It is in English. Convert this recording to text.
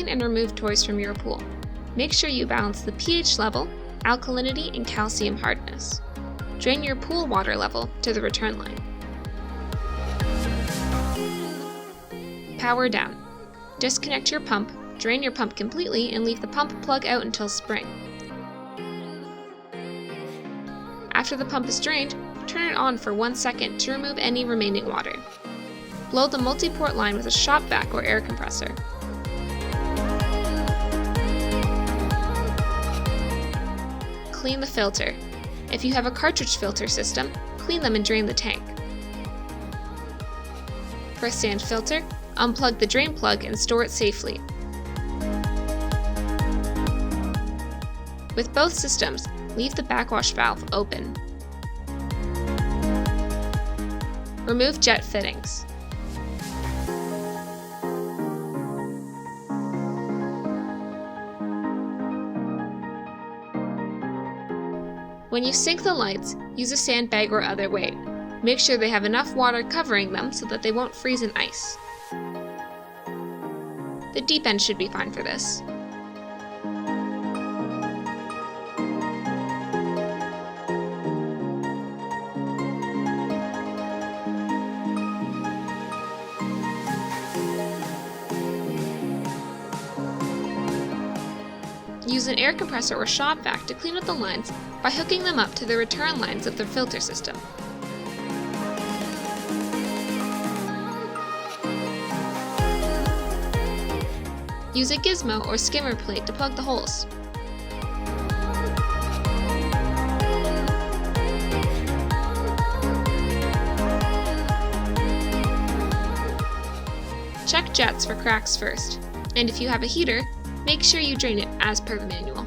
clean and remove toys from your pool. Make sure you balance the pH level, alkalinity, and calcium hardness. Drain your pool water level to the return line. Power down. Disconnect your pump, drain your pump completely, and leave the pump plug out until spring. After the pump is drained, turn it on for 1 second to remove any remaining water. Blow the multi-port line with a shop vac or air compressor. Clean the filter. If you have a cartridge filter system, clean them and drain the tank. For a sand filter, unplug the drain plug and store it safely. With both systems, leave the backwash valve open. Remove jet fittings. When you sink the lights, use a sandbag or other weight. Make sure they have enough water covering them so that they won't freeze in ice. The deep end should be fine for this. Use an air compressor or shop vac to clean out the lines by hooking them up to the return lines of the filter system. Use a gizmo or skimmer plate to plug the holes. Check jets for cracks first, and if you have a heater, make sure you drain it as per the manual.